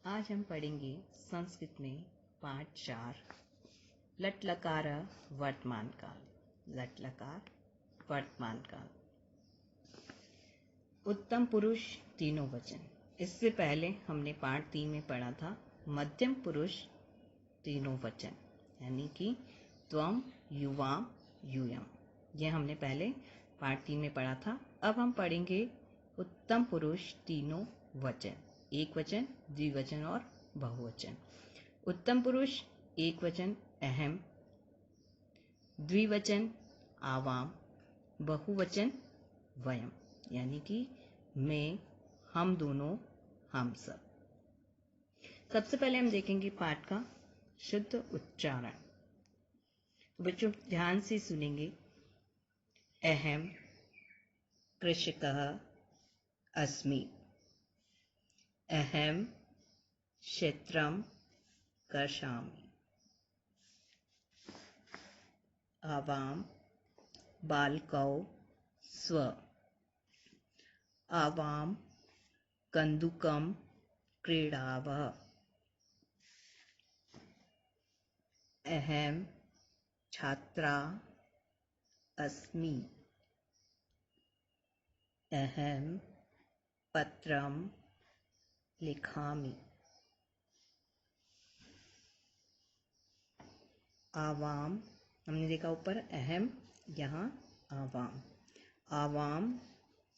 आज हम पढ़ेंगे संस्कृत में पाठ 4 लट लकार वर्तमान काल। लट लकार वर्तमान काल। उत्तम पुरुष तीनों वचन। इससे पहले हमने पाठ 3 में पढ़ा था मध्यम पुरुष तीनों वचन, यानी कि त्वम युवाम यूयम। यह हमने पहले पाठ 3 में पढ़ा था। अब हम पढ़ेंगे उत्तम पुरुष तीनों वचन, एक वचन, द्विवचन और बहुवचन। उत्तम पुरुष एक वचन अहम, द्विवचन आवाम, बहुवचन वयम, यानी कि मैं, हम दोनों, हम सब। सबसे पहले हम देखेंगे पाठ का शुद्ध उच्चारण। तो बच्चों ध्यान से सुनेंगे। अहम कृषकः अस्मि। अहम क्षेत्रं कर्षामि। आवां बालकौ स्व। आवां कन्दुकं क्रीडावः। अहम छात्रा अस्मि। अहम पत्रं लिखामि। आवाम, हमने देखा ऊपर अहम, यहाँ आवाम। आवाम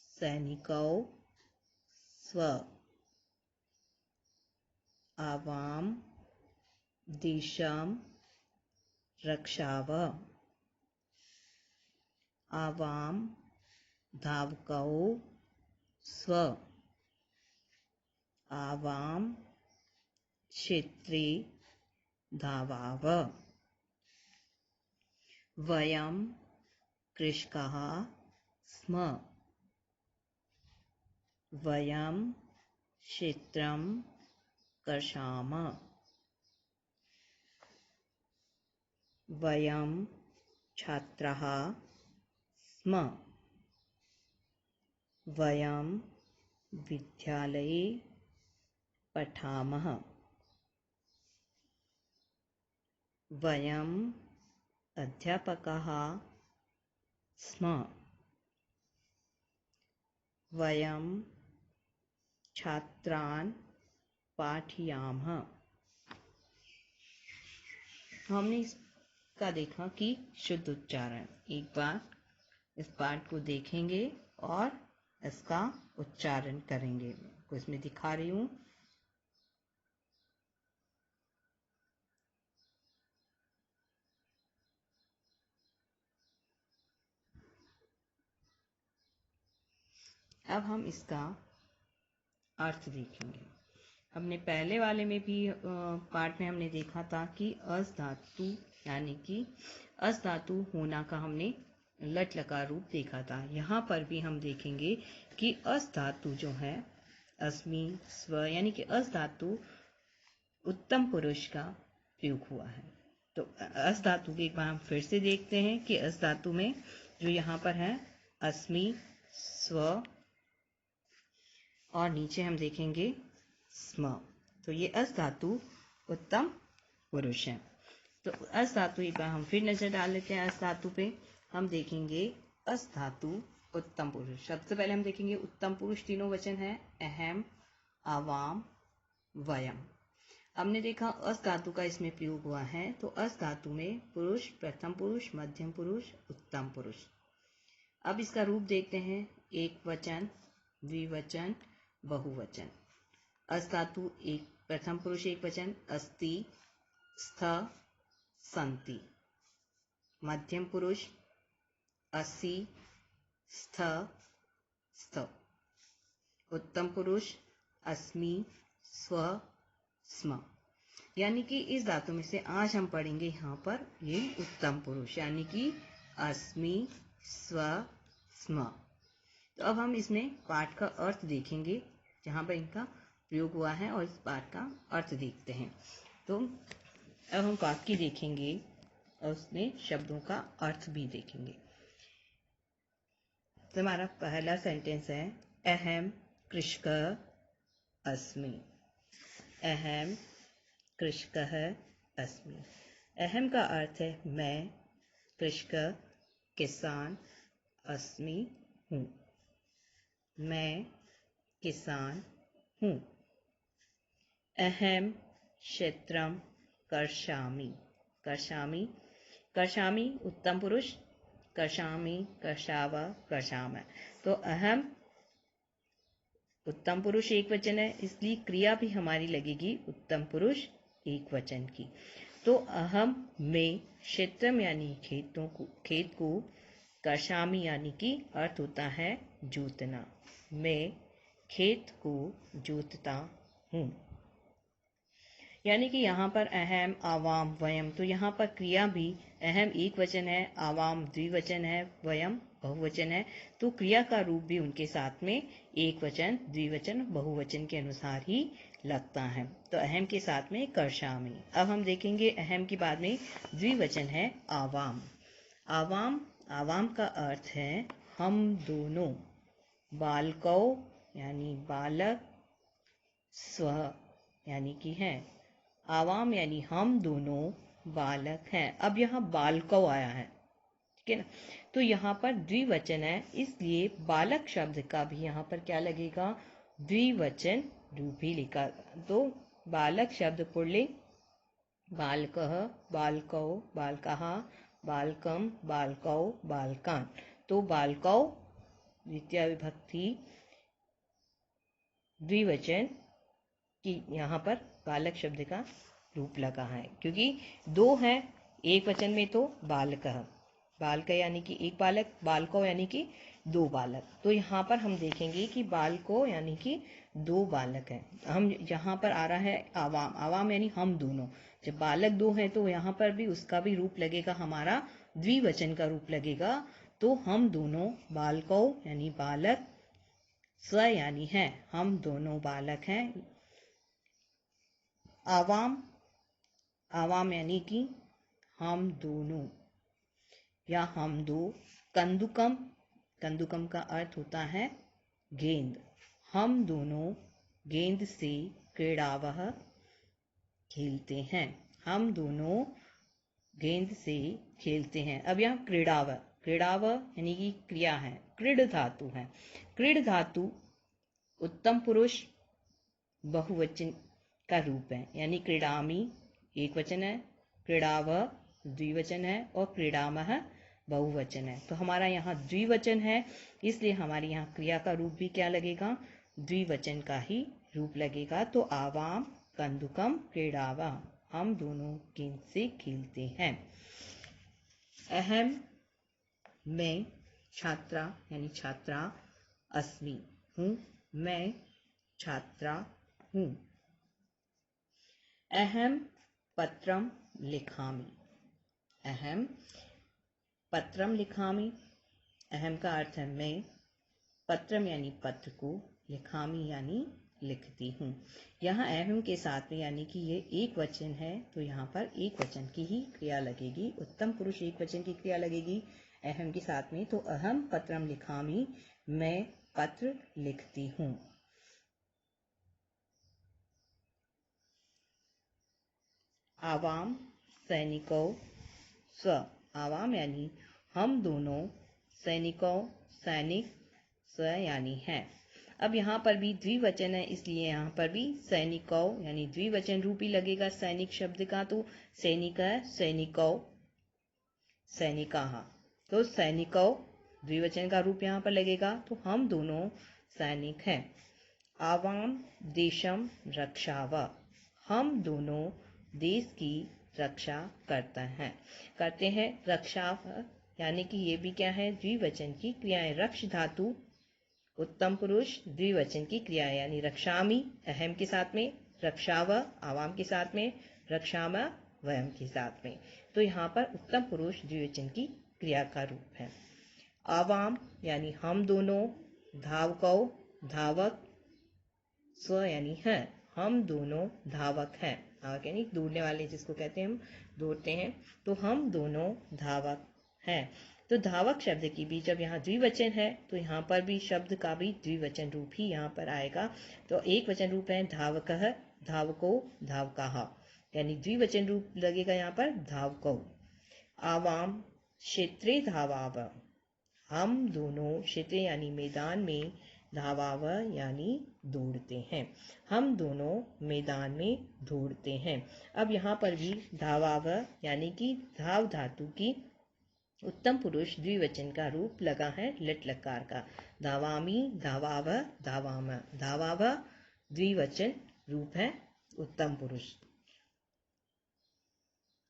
सैनिकौ स्व। आवाम देशं रक्षावः। आवाम धावकौ स्व। आवाम क्षेत्रे धावावः। वयं कृषकाः स्म। वयं क्षेत्रं कर्षामः। वयं छात्राः स्म। वयं विद्यालये पठामः। वयं अध्यापकाः स्म। वयं छात्रान् पाठयामः। हमने इसका देखा कि शुद्ध उच्चारण। एक बार इस पाठ को देखेंगे और इसका उच्चारण करेंगे। तो इसमें दिखा रही हूँ। अब हम इसका अर्थ देखेंगे। हमने पहले वाले में भी पाठ में हमने देखा था कि अस धातु, यानी कि अस धातु होना का हमने लट लकार रूप देखा था। यहाँ पर भी हम देखेंगे कि अस धातु जो है अस्मि स्व, यानी कि अस धातु उत्तम पुरुष का प्रयोग हुआ है। तो अस धातु के एक बार हम फिर से देखते हैं कि अस धातु में जो यहाँ पर है अस्मि स्व और नीचे हम देखेंगे स्म। तो ये अस धातु उत्तम पुरुष है। तो अस धातु एक बार हम फिर नजर डाल लेते हैं। अस धातु पे हम देखेंगे अस धातु उत्तम पुरुष। सबसे पहले हम देखेंगे उत्तम पुरुष तीनों वचन है अहम, आवाम, वयम। हमने देखा अस धातु का इसमें प्रयोग हुआ है। तो अस धातु में पुरुष, प्रथम पुरुष, मध्यम पुरुष, उत्तम पुरुष। अब इसका रूप देखते हैं। एक वचन, द्विवचन, बहुवचन। अस धातु एक, प्रथम पुरुष एक वचन अस्ति, स्थ, सन्ति। मध्यम पुरुष असि, स्थ, स्त। उत्तम पुरुष अस्मि, स्व, स्म। यानी कि इस धातु में से आज हम पढ़ेंगे यहाँ पर ये उत्तम पुरुष, यानी कि अस्मि, स्व, स्म। तो अब हम इसमें पाठ का अर्थ देखेंगे, जहाँ पर इनका प्रयोग हुआ है, और इस पाठ का अर्थ देखते हैं। तो अब हम वाक्य देखेंगे और उसमें शब्दों का अर्थ भी देखेंगे। तो हमारा पहला सेंटेंस है अहम कृषक अस्मि। अहम कृषकः अस्मि। अहम का अर्थ है मैं, कृषक किसान, अस्मि हूँ, मैं किसान हूँ। अहम क्षेत्रम कर्षामि। कर्षामि, कर्षामि उत्तम पुरुष, कर्षामि, कर्षाव, कर्षाम। तो अहम उत्तम पुरुष एक वचन है, इसलिए क्रिया भी हमारी लगेगी उत्तम पुरुष एक वचन की। तो अहम में क्षेत्रम यानी खेत को, कर्षामि यानी कि अर्थ होता है जोतना। मैं खेत को जोतता हूँ। यानी कि यहाँ पर अहम, आवाम, वयम, तो यहाँ पर क्रिया भी अहम एक वचन है, आवाम द्विवचन है, वयम बहुवचन है, तो क्रिया का रूप भी उनके साथ में एक वचन, द्विवचन, बहुवचन के अनुसार ही लगता है। तो अहम के साथ में कर्षामि। अब हम देखेंगे अहम के बाद में द्विवचन है आवाम। आवाम, आवाम का अर्थ है हम दोनों, बालकौ यानी बालक, स्व यानी कि है, आवाम यानी हम दोनों बालक हैं। अब यहाँ बालकौ आया है, ठीक है ना, तो यहाँ पर द्विवचन है, इसलिए बालक शब्द का भी यहाँ पर क्या लगेगा, द्विवचन रूप ही लिखा। तो बालक शब्द पुल्लिंग, बालकः, बालकौ, बालकः, बालकम, बालकौ, बालकान। तो बालकौ द्वितीय विभक्ति द्विवचन कि यहाँ पर बालक शब्द का रूप लगा है, क्योंकि दो है एक वचन में, तो बालकः, बालक यानी कि एक बालक, बालको यानी कि दो बालक। तो यहाँ पर हम देखेंगे कि बालको यानी कि दो बालक हैं। हम यहाँ पर आ रहा है आवाम, आवाम यानी हम दोनों। जब बालक दो हैं तो यहाँ पर भी उसका भी रूप लगेगा, हमारा द्विवचन का रूप लगेगा। तो हम दोनों बालको यानी बालक, स्व यानी है, हम दोनों बालक हैं। आवाम, आवाम यानी कि हम दोनों या हम दो। कंदुकम, कंदुकम का अर्थ होता है गेंद। हम दोनों गेंद से क्रीड़ावह खेलते हैं। हम दोनों गेंद से खेलते हैं। अब यहाँ क्रीड़ावह, क्रीड़ावह यानी कि क्रिया है, क्रीड धातु है। क्रीड धातु उत्तम पुरुष बहुवचन का रूप है, यानी क्रीडामी एक वचन है, क्रीड़ावह द्विवचन है और क्रीडामः बहुवचन है। तो हमारा यहाँ द्विवचन है, इसलिए हमारे यहाँ क्रिया का रूप भी क्या लगेगा, द्विवचन का ही रूप लगेगा। तो आवाम कंदुकम क्रीड़ावः, हम दोनों गेंद से खेलते हैं। अहम मैं छात्रा यानी छात्रा, अस्मि हूँ, मैं छात्रा हूँ। अहम पत्रम लिखामि, अहम पत्रम लिखामि, अहम का अर्थ है मैं, पत्रम यानी पत्र को, लिखामि यानी लिखती हूँ। यहाँ अहम के साथ में यानी कि ये एक वचन है, तो यहाँ पर एक वचन की ही क्रिया लगेगी, उत्तम पुरुष एक वचन की क्रिया लगेगी अहम के साथ में। तो अहम पत्रम लिखामि, मैं पत्र लिखती हूँ। आवाम सैनिकों स्व, आवाम यानी हम दोनों, सैनिकों सैनिक, स्व यानी है। अब यहाँ पर भी द्विवचन है, इसलिए यहाँ पर भी सैनिकों यानी द्विवचन रूप ही लगेगा सैनिक शब्द का। तो सैनिक है, सैनिकों, सैनिकाः, तो सैनिकों द्विवचन का रूप यहाँ पर लगेगा। तो हम दोनों सैनिक हैं। आवाम देशम रक्षाव, हम दोनों देश की रक्षा करते हैं। रक्षा यानी कि ये भी क्या है, द्विवचन की क्रियाएं। रक्ष धातु उत्तम पुरुष द्विवचन की क्रिया, यानी रक्षामि अहम के साथ में, रक्षाव आवाम के साथ में, रक्षाम वयम के साथ में। तो यहाँ पर उत्तम पुरुष द्विवचन की क्रिया का रूप है। आवाम यानी हम दोनों, धावकौ धावक, स्व यानी है, हम दोनों धावक हैं। धावक यानी दौड़ने वाले जिसको कहते हैं हम, दौड़ते हैं। तो हम दोनों धावक हैं। तो धावक शब्द की भी जब यहाँ द्विवचन है तो यहाँ पर भी शब्द का भी द्विवचन रूप ही यहाँ पर आएगा। तो एक वचन रूप है धावकः, धावको, धावकाः, यानी द्विवचन रूप लगेगा यहाँ पर धावकौ। आवाम क्षेत्रे धावाव, हम दोनों क्षेत्र यानी मैदान में, धावाव यानी दौड़ते हैं, हम दोनों मैदान में दौड़ते हैं। अब यहाँ पर भी धावाव यानी कि धाव धातु की उत्तम पुरुष द्विवचन का रूप लगा है लट लकार का। धावामी, धावाव, धावाम, धावाव द्विवचन रूप है उत्तम पुरुष।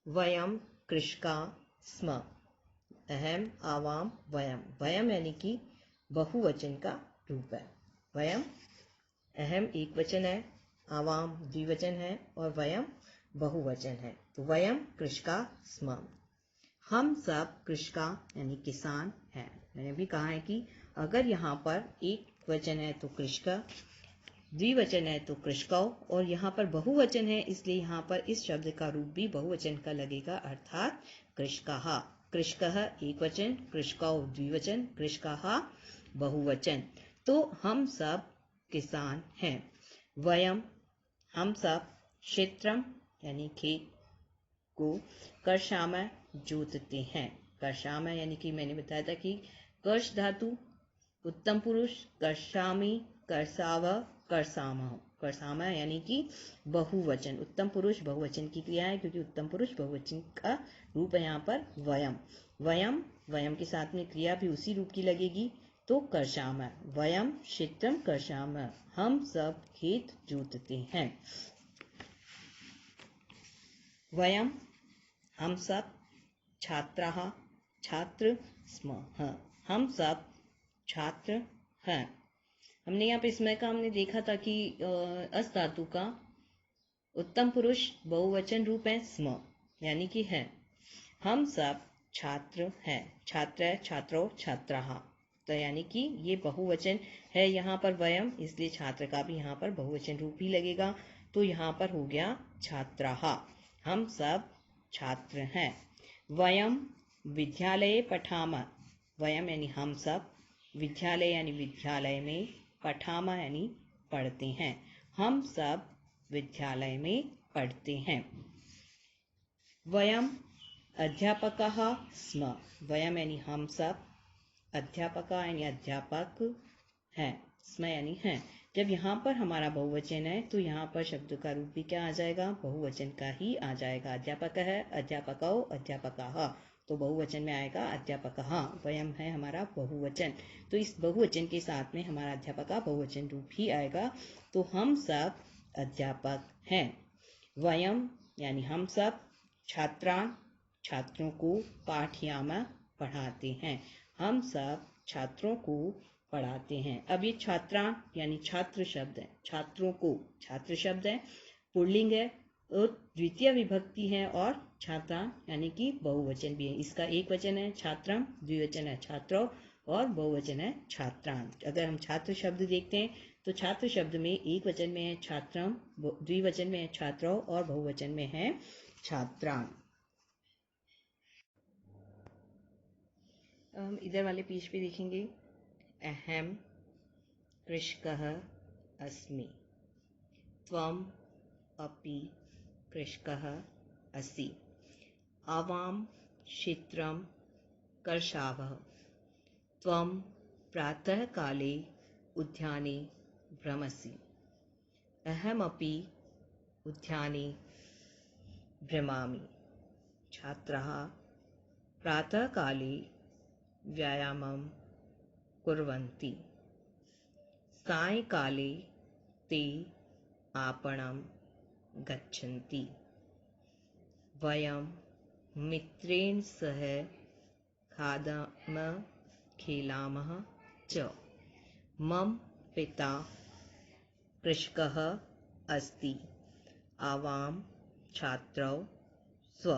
वयम कृषका स्म, अहम, आवाम, वयम, वयम यानी कि बहुवचन का रूप है। वयम, अहम एक वचन है, आवाम द्विवचन है और वयम बहुवचन है। तो वयम कृषका स्म, हम सब कृषका यानी किसान है। मैंने भी कहा है कि अगर यहाँ पर एक वचन है तो कृषका, द्विवचन है तो कृषकौ, और यहाँ पर बहुवचन है इसलिए यहाँ पर इस शब्द का रूप भी बहुवचन का लगेगा, अर्थात कृषकाः। कृषकः एक वचन, कृषकौ द्विवचन, कृषकाः बहुवचन। तो हम सब किसान हैं। वयम हम सब, क्षेत्रम यानी खेत को, कर्षामः जोतते हैं। कर्षामः यानी कि मैंने बताया था कि कर्ष धातु उत्तम पुरुष, कर्षामि, कर्षाव, कर्षामः, कर्षामः यानी कि बहुवचन, उत्तम पुरुष बहुवचन की क्रिया है क्योंकि उत्तम पुरुष बहुवचन का रूप है यहाँ पर वयम। वयम, वयम के साथ में क्रिया भी उसी रूप की लगेगी, तो कर्षामः, वयम क्षेत्रम कर्षामः, हम सब खेत जोतते हैं। वयम हम सब, छात्राः छात्र स्मः, हम सब छात्र हैं। हमने यहाँ पे स्मय का हमने देखा था कि अस धातु का उत्तम पुरुष बहुवचन रूप है स्म, यानी कि है। हम सब छात्र हैं, छात्र, छात्रो, छात्राः, तो यानी कि ये बहुवचन है यहाँ पर वयम, इसलिए छात्र का भी यहाँ पर बहुवचन रूप ही लगेगा। तो यहाँ पर हो गया छात्राः, हम सब छात्र हैं। वयम विद्यालये पठामः, वयम यानी हम सब, विद्यालय यानी विद्यालय में, पठामः यानी पढ़ते हैं, हम सब विद्यालय में पढ़ते हैं। वयम अध्यापकाः स्म, वयम यानी हम सब, अध्यापका यानी अध्यापक हैं, स्म यानी हैं। जब यहाँ पर हमारा बहुवचन है तो यहाँ पर शब्द का रूप भी क्या आ जाएगा, बहुवचन का ही आ जाएगा। अध्यापक है, अध्यापकौ, अध्यापकाः, तो बहुवचन में आएगा अध्यापकः। वयम है हमारा बहुवचन, तो इस बहुवचन के साथ में हमारा अध्यापका बहुवचन रूप ही आएगा। तो हम सब अध्यापक हैं। वयम यानी हम सब, छात्रान् छात्रों को, पाठयामः पढ़ाते हैं, हम सब छात्रों को पढ़ाते हैं। अब ये छात्रान् यानी छात्र शब्द है, छात्रों को छात्र शब्द है, पुल्लिंग है और द्वितीय विभक्ति है, और छात्रा यानी कि बहुवचन भी है। इसका एक वचन है छात्रम, द्विवचन है छात्रो और बहुवचन है छात्रान। अगर हम छात्र शब्द देखते हैं तो छात्र शब्द में एक वचन में है छात्रम, द्विवचन में है छात्रो और बहुवचन में है छात्रान। हम इधर वाले पेज पे देखेंगे। अहम कृषकः अस्मि, त्वम अपि कृषकः असि, आवां क्षेत्रं कर्षावः, त्वं प्रातःकाले उद्याने भ्रमसि, अहमपि उद्याने भ्रमामि। छात्राः प्रातःकाले व्यायामं कुर्वन्ति, सायंकाले ते आपणं गच्छन्ति, वयं मित्रेण सह खादामः खेलामः च, मम पिता कृषकः अस्ति, आवां छात्रौ स्व।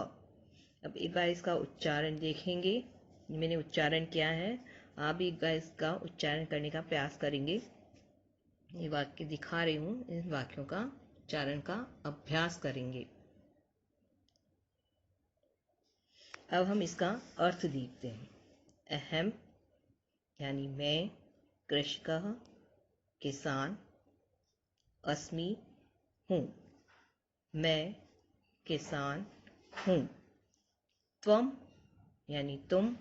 अब एक बार इसका उच्चारण देखेंगे, मैंने उच्चारण किया है, आप भी एक बार इसका उच्चारण करने का प्रयास करेंगे। ये वाक्य दिखा रही हूँ, इन वाक्यों का उच्चारण का अभ्यास करेंगे। अब हम इसका अर्थ देखते हैं। अहम यानी मैं, कृषकः किसान, अस्मि हूँ, मैं किसान हूँ। त्वम यानी तुम,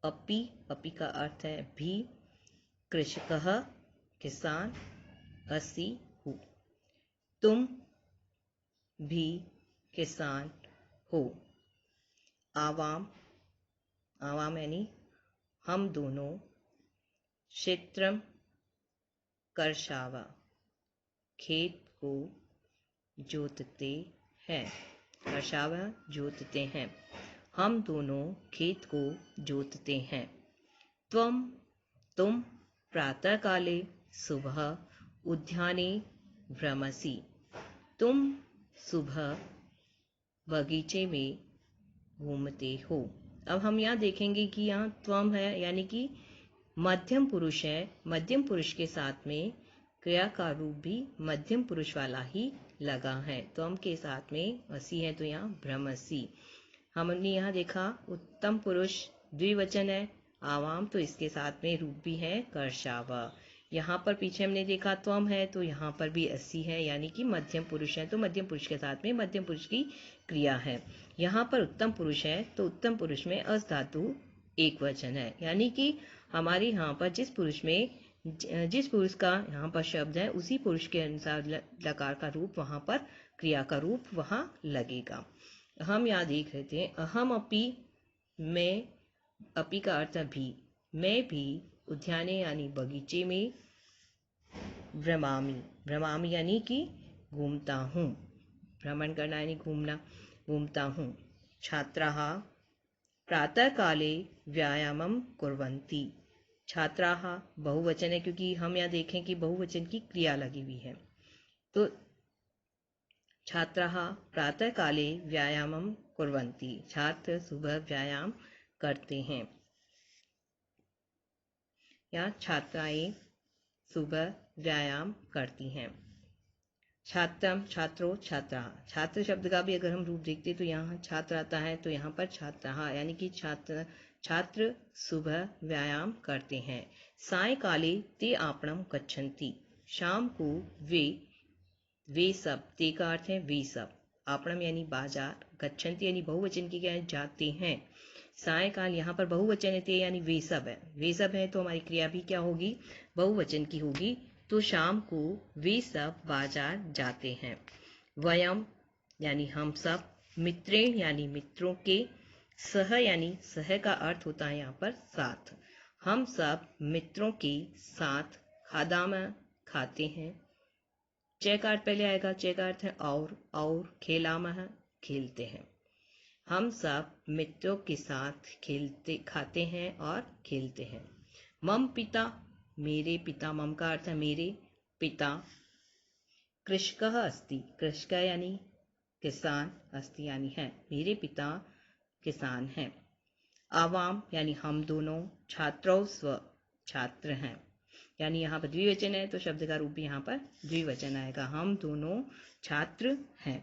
अपि, अपि का अर्थ है भी, कृषकः किसान, असि हूँ, तुम भी किसान हो। आवाम, आवाम यानी हम दोनों, क्षेत्रम कर्षावा, खेत को जोतते हैं, कर्षावा जोतते हैं, हम दोनों खेत को जोतते हैं। त्वम तुम, प्रातःकाले सुबह, उद्याने भ्रमसि, तुम सुबह बगीचे में घूमते हो। अब हम यहाँ देखेंगे कि यहाँ त्वम है यानी कि मध्यम पुरुष है। मध्यम पुरुष के साथ में क्रिया का रूप भी मध्यम पुरुष वाला ही लगा है। त्वम के साथ में असी है तो यहाँ भ्रमसी। हमने यहाँ देखा उत्तम पुरुष द्विवचन है, आवाम, तो इसके साथ में रूप भी है कर्षावा। यहाँ पर पीछे हमने देखा त्वम है तो यहाँ पर भी असी है यानी कि मध्यम पुरुष है, तो मध्यम पुरुष के साथ में मध्यम पुरुष की क्रिया है। यहाँ पर उत्तम पुरुष है तो उत्तम पुरुष में अस धातु एक वचन है, यानी कि हमारे यहाँ पर जिस पुरुष का यहाँ पर शब्द है उसी पुरुष के अनुसार लकार का रूप वहाँ पर, क्रिया का रूप वहाँ लगेगा। हम यहाँ देख रहे थे अहम अपि, मैं, अपि का अर्थ भी, मैं भी, उद्याने यानी बगीचे में, भ्रमामि, भ्रमामि यानी कि घूमता हूँ, भ्रमण करना यानी घूमना, घूमता हूँ। छात्राः प्रातःकाले व्यायामं कुर्वन्ति, छात्राः बहुवचन है क्योंकि हम यहाँ देखें कि बहुवचन की क्रिया लगी हुई है। तो छात्राः प्रातःकाले व्यायामं कुर्वन्ति, छात्र सुबह व्यायाम करते हैं, या छात्राएं सुबह व्यायाम करती हैं। छात्रम, छात्रो, छात्रा, छात्र शब्द का भी अगर हम रूप देखते तो यहाँ छात्र आता है तो यहाँ पर छात्रा यानी कि छात्र सुबह व्यायाम करते हैं। सायंकाले ते आपणम गच्छन्ति, शाम को वे सब, ते का अर्थ है वे सब, आपणम यानी बाजार, गच्छन्ति यानी बहुवचन की क्या है, जाते हैं। सायंकाल यहाँ पर बहुवचन है, ते यानी वे सब है, वे सब है तो हमारी क्रिया भी क्या होगी, बहुवचन की होगी। तो शाम को वे सब बाजार जाते हैं। वयम यानी हम सब, मित्रेण यानी मित्रों के, सह यानी सह का अर्थ होता है यहाँ पर साथ, हम सब मित्रों के साथ, खादाम खाते हैं, च का अर्थ पहले आएगा, च का अर्थ है और खेलामह खेलते हैं, हम सब मित्रों के साथ खेलते, खाते हैं और खेलते हैं। मम पिता, मेरे पिता, मम का अर्थ है मेरे पिता, कृषकः अस्ति, कृषक यानी किसान, अस्ति यानी है, मेरे पिता किसान हैं। आवाम यानी हम दोनों, छात्रौ स्व, छात्र हैं, यानी यहाँ पर द्विवचन है तो शब्द का रूप भी यहाँ पर द्विवचन आएगा, हम दोनों छात्र हैं।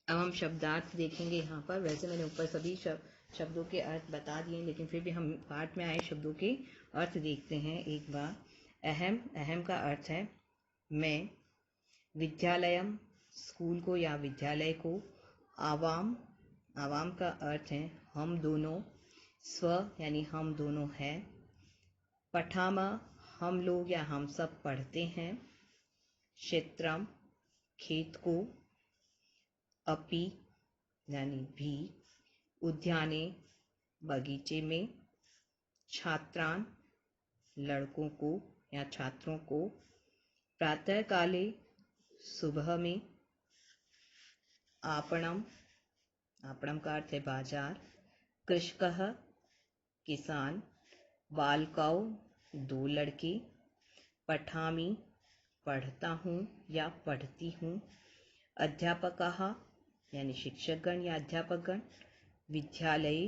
अब हम शब्दार्थ देखेंगे यहाँ पर। वैसे मैंने ऊपर सभी शब्दों के अर्थ बता दिए, लेकिन फिर भी हम पाठ में आए शब्दों के अर्थ देखते हैं एक बार। अहम, अहम का अर्थ है मैं, विद्यालयम, स्कूल को या विद्यालय को, आवाम, आवाम का अर्थ है हम दोनों, स्व यानी हम दोनों हैं, पठामा, हम लोग या हम सब पढ़ते हैं, क्षेत्रम, खेत को, अपि यानी भी, उद्याने बगीचे में, छात्रान लड़कों को या छात्रों को, प्रातःकाले सुबह में, आपणम, आपणम का अर्थ है बाजार, कृषकः किसान, बालकाओ दो लड़के, पठामी पढ़ता हूँ या पढ़ती हूँ, अध्यापकाः यानी शिक्षकगण या अध्यापकगण, विद्यालय,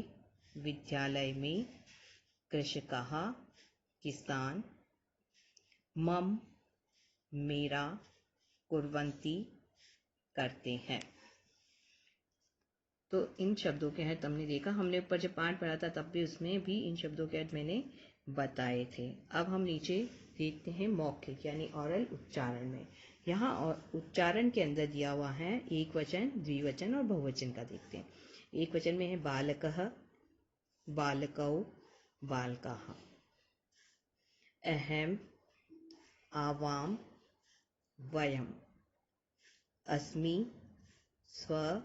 विद्यालय में, कृषकाः किसान, मम मेरा, कुर्वन्ति करते हैं। तो इन शब्दों के अर्थ हमने देखा, हमने ऊपर जब पाठ पढ़ा था तब भी उसमें भी इन शब्दों के अर्थ मैंने बताए थे। अब हम नीचे देखते हैं मौखिक यानी ओरल उच्चारण में। यहाँ और उच्चारण के अंदर दिया हुआ है एक वचन, द्विवचन और बहुवचन का। देखते हैं। एक वचन में है बालकः, बालकौ, बालकाः। अहम, आवाम, वयम्। अस्मि, स्व,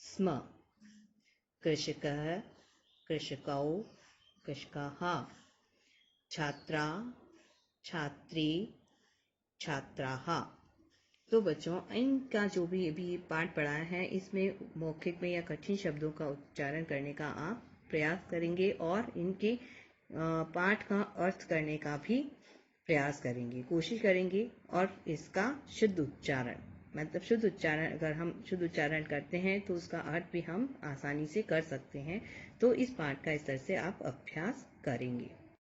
स्म। कृषकः, कृषकौ, कृषकाः। छात्रा, छात्री, छात्राः। तो बच्चों, इनका जो भी अभी पाठ पढ़ा है इसमें मौखिक में या कठिन शब्दों का उच्चारण करने का आप प्रयास करेंगे और इनके पाठ का अर्थ करने का भी प्रयास करेंगे, कोशिश करेंगे। और इसका शुद्ध उच्चारण, मतलब शुद्ध उच्चारण, अगर हम शुद्ध उच्चारण करते हैं तो उसका अर्थ भी हम आसानी से कर सकते हैं। तो इस पाठ का इस तरह से आप अभ्यास करेंगे।